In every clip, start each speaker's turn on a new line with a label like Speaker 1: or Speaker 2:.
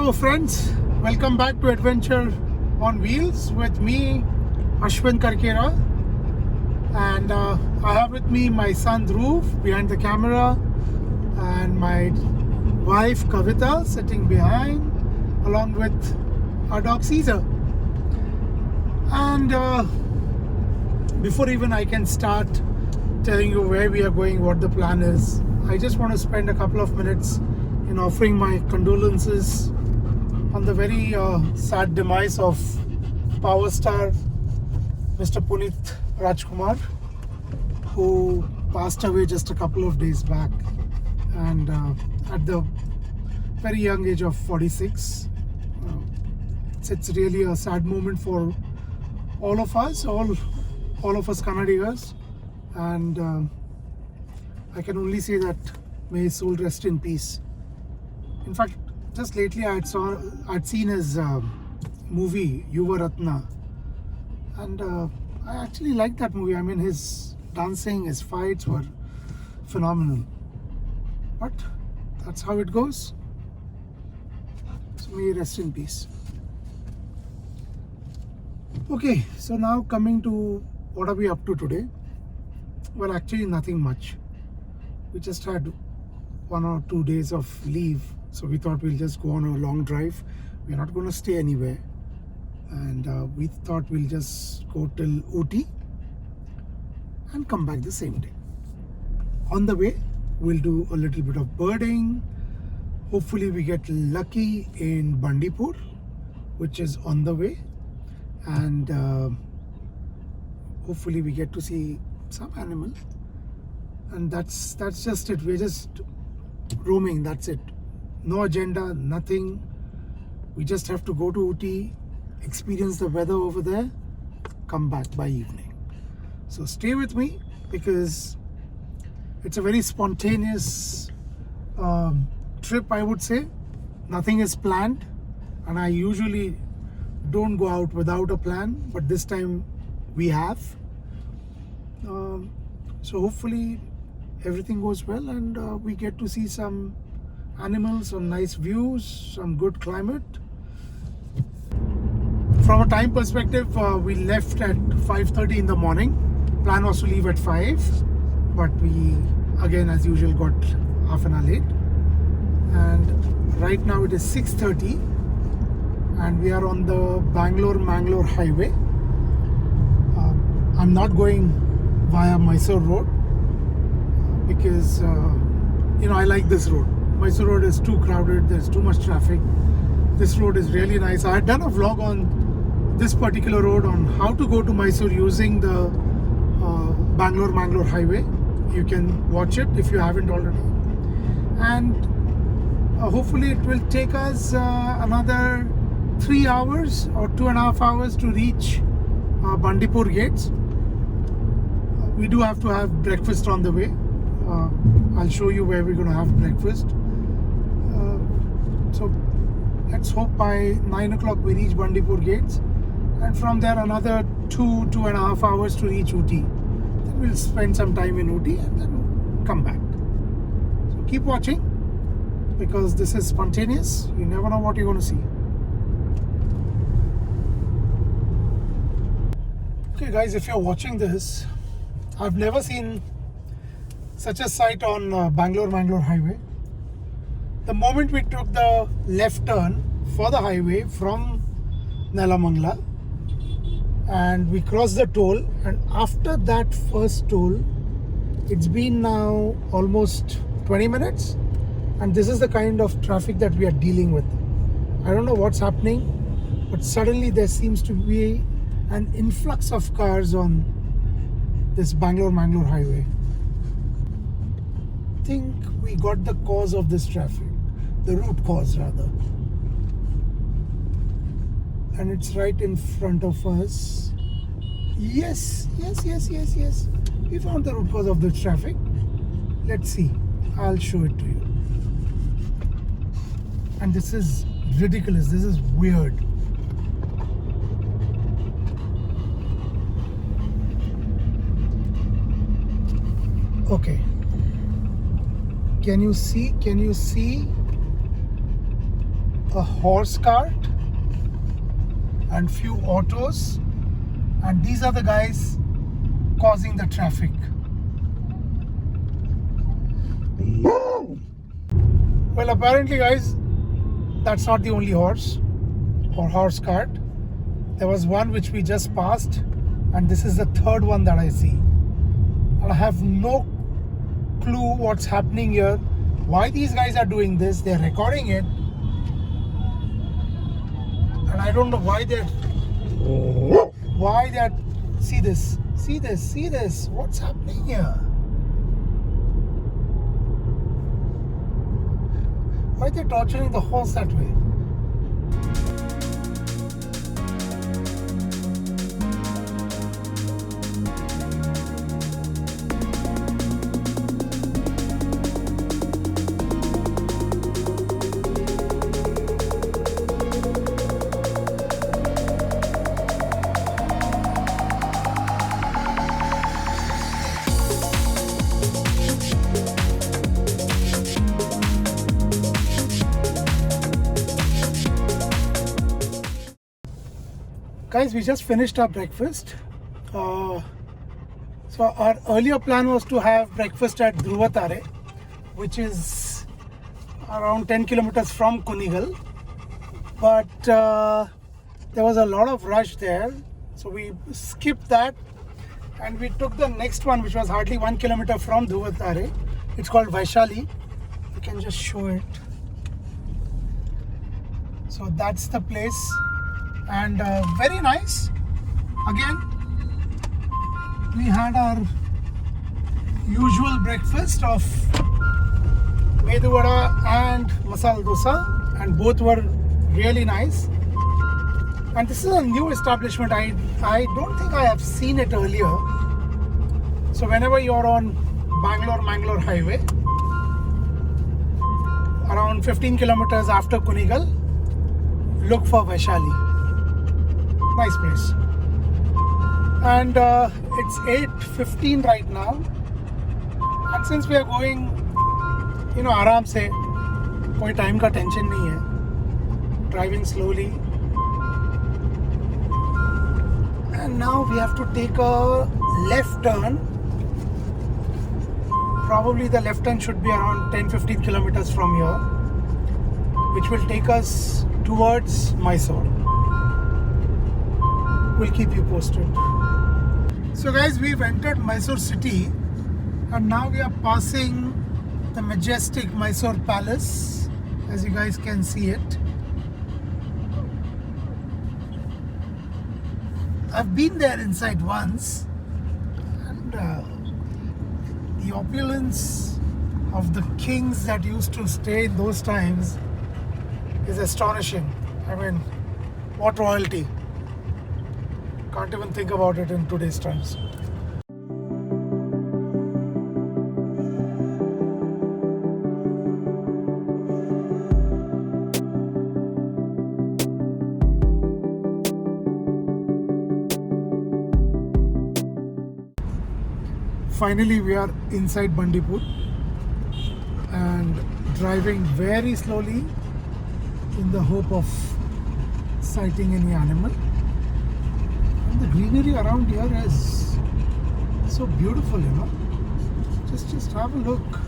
Speaker 1: Hello friends, welcome back to Adventure on Wheels with me, Ashwin Karkera, and I have with me my son Dhruv behind the camera and my wife Kavita sitting behind along with our dog Caesar. And before even I can start telling you where we are going, what the plan is, I just want to spend a couple of minutes in offering my condolences on the very sad demise of power star Mr. Puneet Rajkumar, who passed away just a couple of days back, and at the very young age of 46. It's really a sad moment for all of us, all of us Kannadigas, and I can only say that may his soul rest in peace. In fact, just lately I'd seen his movie Yuva Ratna, and I actually liked that movie. I mean, his dancing, his fights were phenomenal. But that's how it goes. So may he rest in peace. Okay, so now coming to what are we up to today? Well, actually nothing much. We just had 1 or 2 days of leave, so we thought we'll just go on a long drive. We're not going to stay anywhere, and we thought we'll just go till Ooty and come back the same day. On the way, we'll do a little bit of birding. Hopefully we get lucky in Bandipur, which is on the way, and hopefully we get to see some animal. And that's just it. We're just roaming, that's it. No agenda, nothing. We just have to go to Ooty, experience the weather over there, come back by evening. So stay with me, because it's a very spontaneous trip, I would say. Nothing is planned, and I usually don't go out without a plan, but this time we have. So hopefully everything goes well, and we get to see some animals, some nice views, some good climate. From a time perspective, we left at 5:30 in the morning. Plan was to leave at 5, but we again, as usual, got half an hour late. And right now it is 6:30, and we are on the Bangalore highway. I'm not going via Mysore Road, because I like this road. Mysore Road is too crowded, there's too much traffic. This road is really nice. I had done a vlog on this particular road on how to go to Mysore using the Bangalore highway. You can watch it if you haven't already, and hopefully it will take us another 3 hours or 2.5 hours to reach Bandipur gates. We do have to have breakfast on the way. I'll show you where we're going to have breakfast. So let's hope by 9 o'clock we reach Bandipur gates, and from there another 2.5 hours to reach Ooty. Then we'll spend some time in Ooty and then come back. So keep watching, because this is spontaneous. You never know what you're going to see. Okay guys, if you're watching this, I've never seen such a sight on Bangalore highway. The moment we took the left turn for the highway from Nelamangala, and we crossed the toll, and after that first toll, it's been now almost 20 minutes, and this is the kind of traffic that we are dealing with. I don't know what's happening, but suddenly there seems to be an influx of cars on this Bangalore highway. I think we got the cause of this traffic, the root cause rather, and it's right in front of us. Yes, we found the root cause of the traffic. Let's see, I'll show it to you. And this is ridiculous, this is weird. Okay, can you see a horse cart and few autos, and these are the guys causing the traffic. Well, apparently guys, that's not the only horse or horse cart. There was one which we just passed, and this is the third one that I see. And I have no clue what's happening here, why these guys are doing this. They're recording it, and I don't know why they're see this, what's happening here? Why are they torturing the horse that way? Guys, we just finished our breakfast. So our earlier plan was to have breakfast at Dhruvatare, which is around 10 kilometers from Kunigal. But there was a lot of rush there, so we skipped that and we took the next one, which was hardly 1 kilometer from Dhruvatare. It's called Vaishali. You can just show it. So that's the place. And very nice. Again, we had our usual breakfast of medu vada and masala dosa, and both were really nice. And this is a new establishment. I don't think I have seen it earlier. So whenever you're on Bangalore highway, around 15 kilometers after Kunigal, look for Vaishali. Nice place. And it's 8:15 right now, and since we are going, आराम से, कोई time का tension नहीं है, driving slowly, and now we have to take a left turn. Probably the left turn should be around 10-15 kilometers from here, which will take us towards Mysore. We'll keep you posted. So guys, we've entered Mysore city, and now we are passing the majestic Mysore Palace, as you guys can see it. I've been there inside once, and the opulence of the kings that used to stay in those times is astonishing. I mean, what royalty. Can't even think about it in today's times. Finally, we are inside Bandipur and driving very slowly in the hope of sighting any animal. And the greenery around here is so beautiful, Just have a look.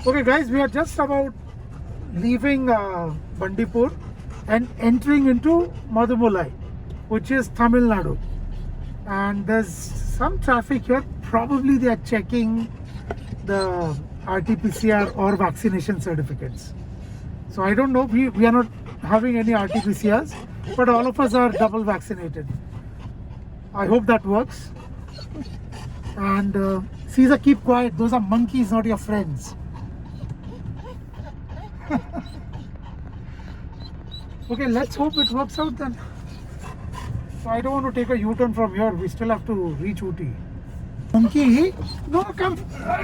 Speaker 1: Okay guys, we are just about leaving Bandipur and entering into Madumalai, which is Tamil Nadu. And there's some traffic here. Probably they are checking the RT-PCR or vaccination certificates. So I don't know, we are not having any RT-PCRs. but all of us are double vaccinated. I hope that works. And Caesar, keep quiet. Those are monkeys, not your friends. Okay, let's hope it works out then. So I don't want to take a U-turn from here. We still have to reach Ooty. Monkey? No, come.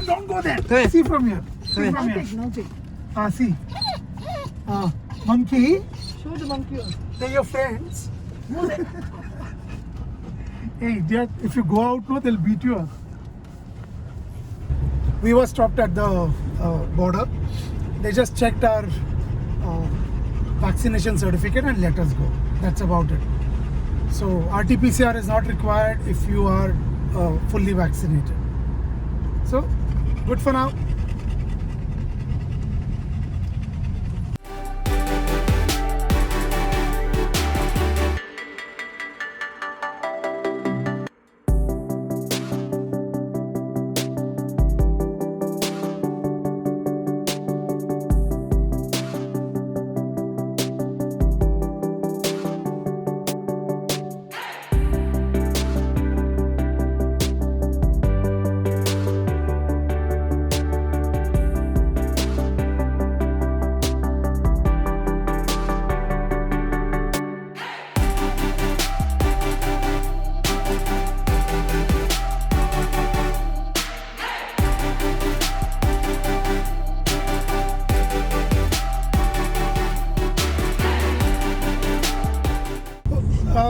Speaker 1: Don't go there.
Speaker 2: Hey.
Speaker 1: See from here. See
Speaker 2: Hey.
Speaker 1: from here.
Speaker 3: No take.
Speaker 1: See. Monkey?
Speaker 3: Show the monkey.
Speaker 1: They're your friends. Hey, if you go out, no, they'll beat you up. We were stopped at the border. They just checked our vaccination certificate and let us go. That's about it. So RT-PCR is not required if you are fully vaccinated. So good for now.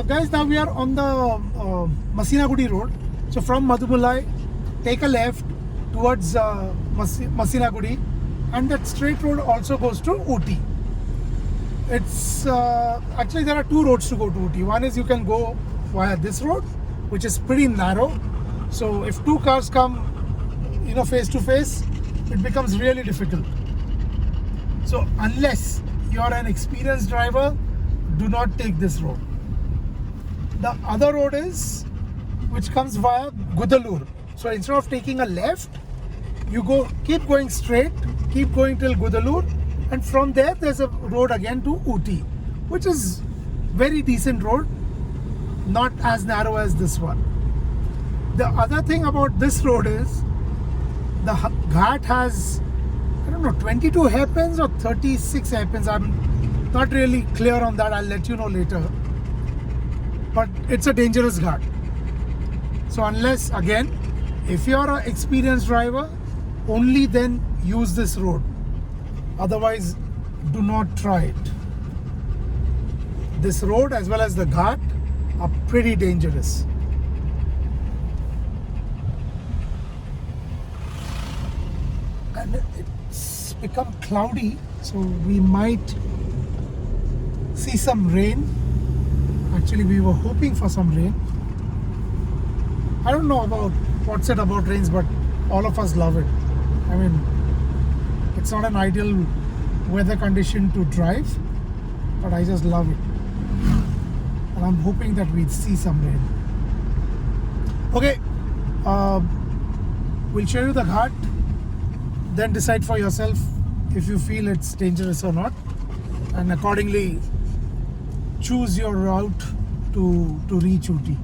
Speaker 1: Guys, now we are on the Masinagudi road. So from Madhumulai, take a left towards Masinagudi, and that straight road also goes to Ooty. It's actually there are two roads to go to Ooty. One is you can go via this road, which is pretty narrow. So if two cars come, face to face, it becomes really difficult. So unless you're an experienced driver, do not take this road. The other road is which comes via Gudalur. So instead of taking a left, you keep going straight, keep going till Gudalur, and from there there's a road again to Ooty, which is very decent road, not as narrow as this one. The other thing about this road is the ghat has, I don't know, 22 hairpins or 36 hairpins. I'm not really clear on that. I'll let you know later. But it's a dangerous ghat. So unless, again, if you're an experienced driver, only then use this road. Otherwise, do not try it. This road as well as the ghat are pretty dangerous. And it's become cloudy, so we might see some rain. Actually, we were hoping for some rain. I don't know about what's it about rains, but all of us love it. I mean, it's not an ideal weather condition to drive, but I just love it. And I'm hoping that we'd see some rain. Okay, we'll show you the ghat, then decide for yourself if you feel it's dangerous or not, and accordingly choose your route to reach Ooty.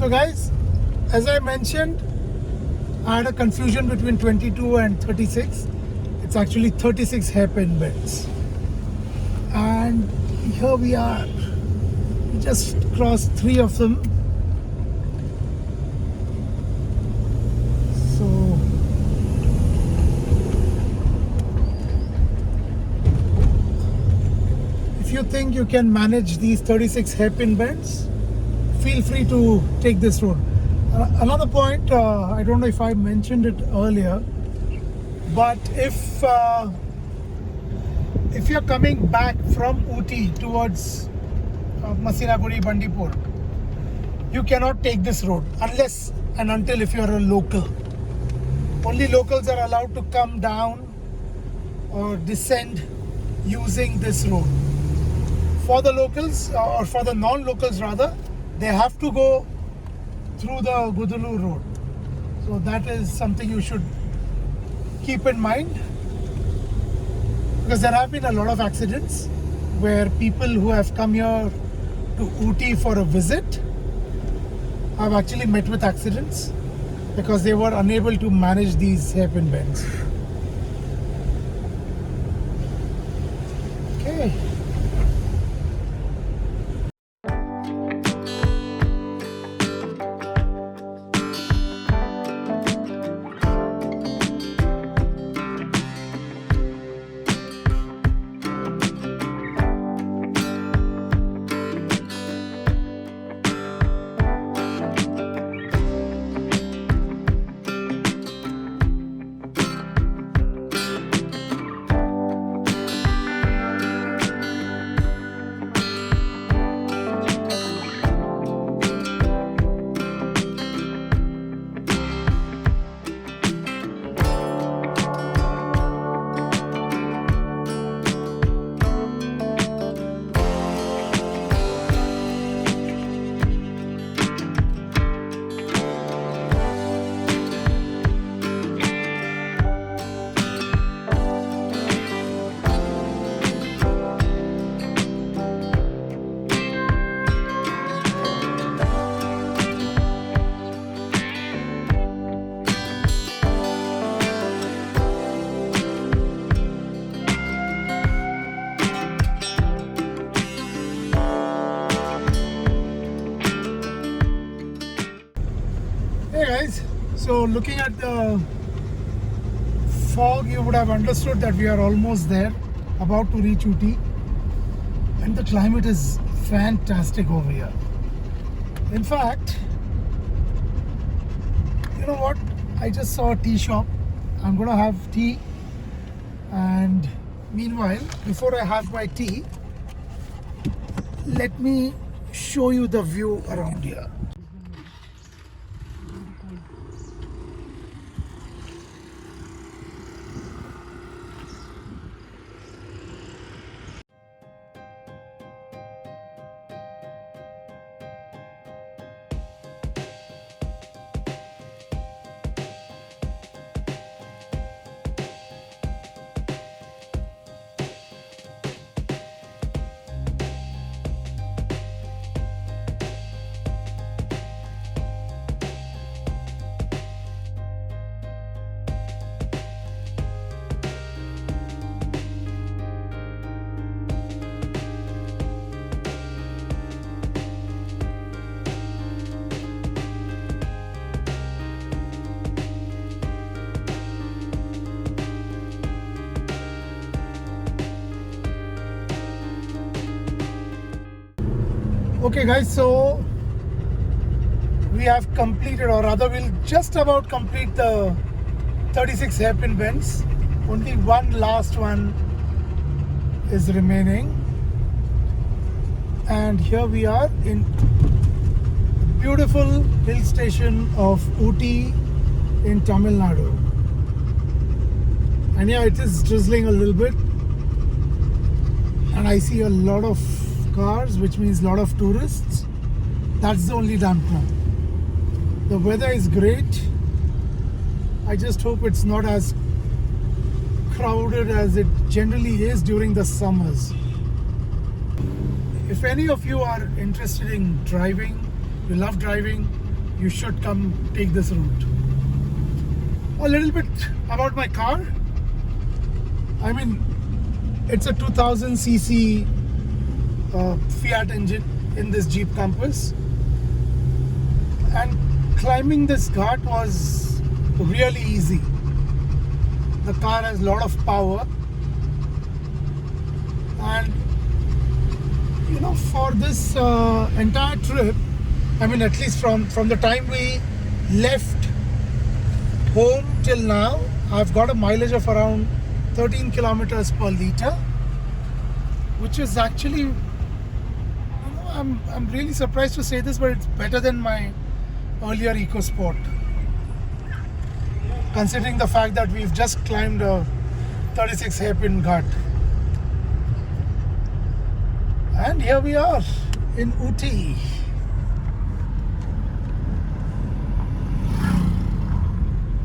Speaker 1: So guys, as I mentioned, I had a confusion between 22 and 36. It's actually 36 hairpin bends. And here we are. We just crossed 3 of them. So if you think you can manage these 36 hairpin bends, feel free to take this road. Another point, I don't know if I mentioned it earlier, but if you're coming back from Ooty towards Masinagudi, Bandipur, you cannot take this road unless and until if you're a local. Only locals are allowed to come down or descend using this road. For the locals, or for the non-locals rather, they have to go through the Gudulu road. So that is something you should keep in mind, because there have been a lot of accidents where people who have come here to Ooty for a visit have actually met with accidents because they were unable to manage these hairpin bends. Okay. Hey guys, so looking at the fog, you would have understood that we are almost there, about to reach Ooty, and the climate is fantastic over here. In fact, you know what, I just saw a tea shop. I'm gonna have tea, and meanwhile, before I have my tea, let me show you the view around here. Okay guys, so we have completed, or rather we'll just about complete the 36 hairpin bends. Only one last one is remaining, and here we are in beautiful hill station of Ooty in Tamil Nadu. And yeah, it is drizzling a little bit, and I see a lot of cars, which means a lot of tourists. That's the only damn problem. The weather is great. I just hope it's not as crowded as it generally is during the summers. If any of you are interested in driving, you love driving, you should come take this route. A little bit about my car. I mean, it's a 2000cc Fiat engine in this Jeep Compass, and climbing this ghat was really easy. The car has a lot of power, and you know, for this entire trip, I mean, at least from the time we left home till now, I've got a mileage of around 13 kilometers per liter, which is actually, you know, I'm really surprised to say this, but it's better than my earlier EcoSport, considering the fact that we've just climbed a 36 hairpin ghat. And here we are in Ooty.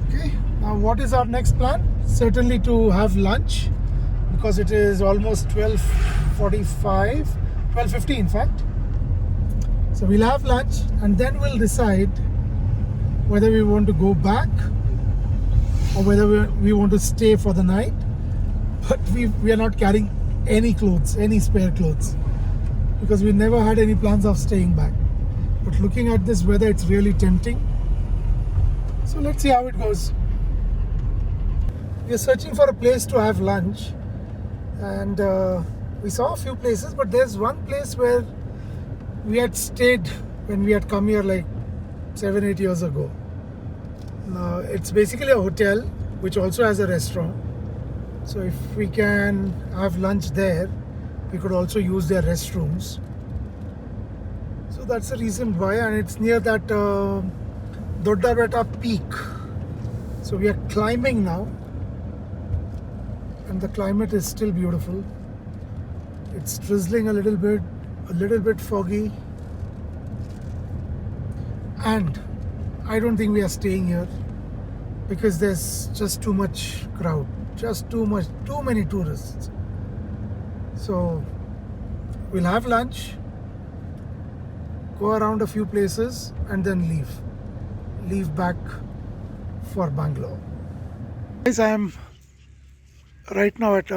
Speaker 1: Okay, now what is our next plan? Certainly to have lunch, because it is almost 12:45, 12:50 in fact. So we'll have lunch and then we'll decide whether we want to go back or whether we want to stay for the night. But we are not carrying any clothes, any spare clothes, because we never had any plans of staying back. But looking at this weather, it's really tempting. So let's see how it goes. We are searching for a place to have lunch, and we saw a few places, but there's one place where we had stayed when we had come here like 7-8 years ago. Now, it's basically a hotel which also has a restaurant. So if we can have lunch there, we could also use their restrooms. So that's the reason why, and it's near that Doddabetta peak. So we are climbing now, and the climate is still beautiful. It's drizzling a little bit foggy, and I don't think we are staying here because there's just too much crowd, too many tourists. So we'll have lunch, go around a few places, and then leave back for Bangalore. Guys, I am right now at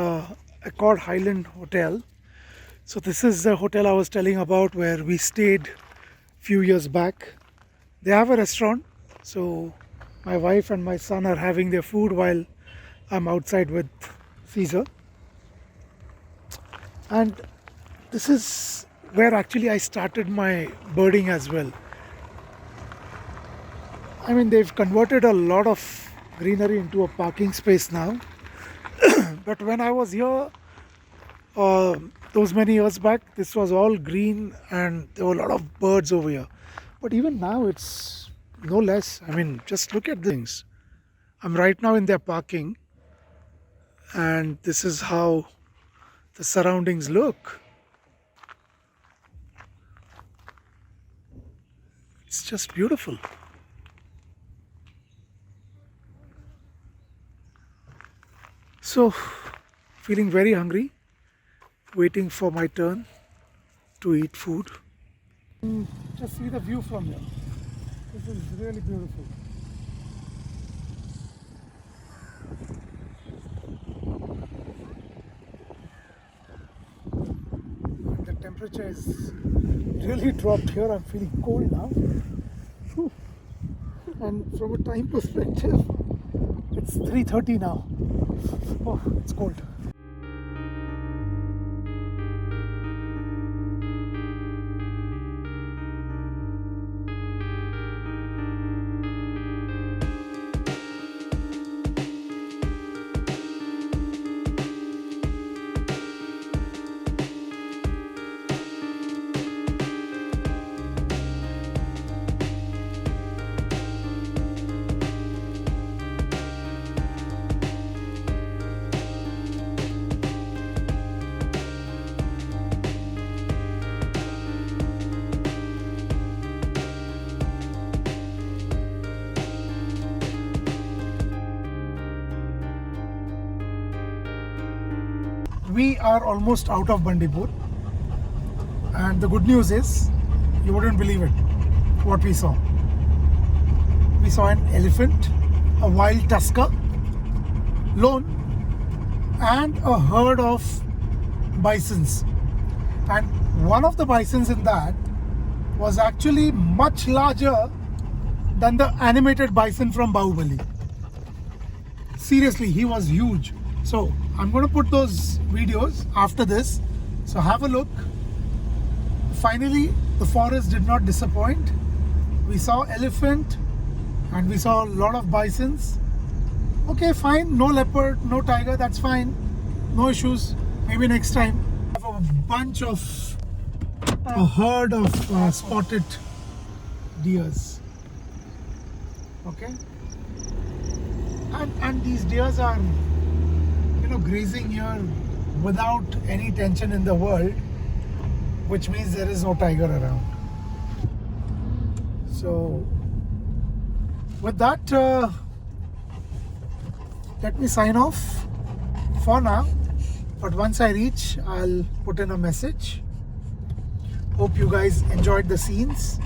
Speaker 1: Accord Highland Hotel. So this is the hotel I was telling about where we stayed a few years back. They have a restaurant, so my wife and my son are having their food while I'm outside with Caesar. And this is where actually I started my birding as well. I mean, they've converted a lot of greenery into a parking space now. But when I was here, those many years back, this was all green and there were a lot of birds over here. But even now, it's no less. I mean, just look at things. I'm right now in their parking, and this is how the surroundings look. It's just beautiful. So, feeling very hungry, waiting for my turn to eat food. Just see the view from here. This is really beautiful. And the temperature is really dropped here. I'm feeling cold now. Whew. And from a time perspective, it's 3:30 now. Oh, it's cold. We are almost out of Bandipur, and the good news is, you wouldn't believe it, what we saw. we saw an elephant, a wild tusker, lone, and a herd of bisons. And one of the bisons in that was actually much larger than the animated bison from Bahubali. Seriously, he was huge. So I'm going to put those videos after this. So have a look. Finally, the forest did not disappoint. We saw elephant and we saw a lot of bisons. Okay, fine. No leopard, no tiger. That's fine. No issues. Maybe next time. I have a herd of spotted deers. Okay. And these deers are, grazing here without any tension in the world, which means there is no tiger around. So with that, let me sign off for now, but once I reach, I'll put in a message. Hope you guys enjoyed the scenes.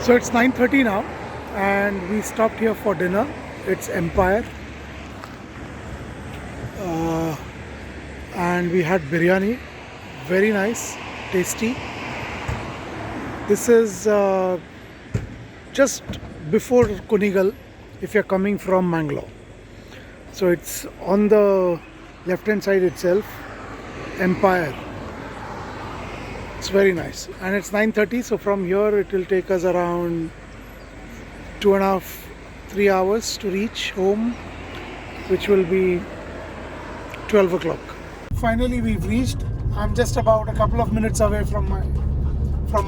Speaker 1: So it's 9:30 now and we stopped here for dinner. It's Empire and we had biryani, very nice, tasty. This is just before Kunigal if you're coming from Bangalore. So it's on the left hand side itself, Empire. It's very nice and it's 9:30, so from here it will take us around 2.5-3 hours to reach home, which will be 12 o'clock. Finally we've reached. I'm just about a couple of minutes away from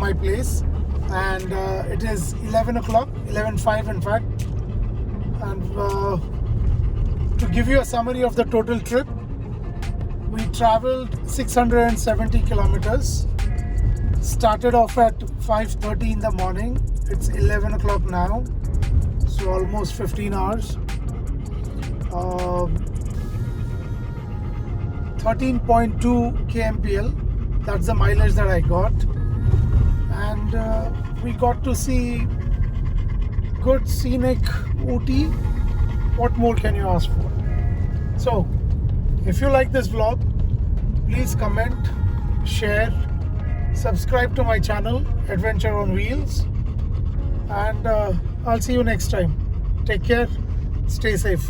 Speaker 1: my place and it is 11 o'clock, 11:05 in fact. And to give you a summary of the total trip, we traveled 670 kilometers. Started off at 5:30 in the morning. It's 11 o'clock now, so almost 15 hours. 13.2 kmpl, that's the mileage that I got. And we got to see good scenic Ooty. What more can you ask for? So if you like this vlog, please comment, share, subscribe to my channel Adventure on Wheels, and I'll see you next time. Take care, stay safe.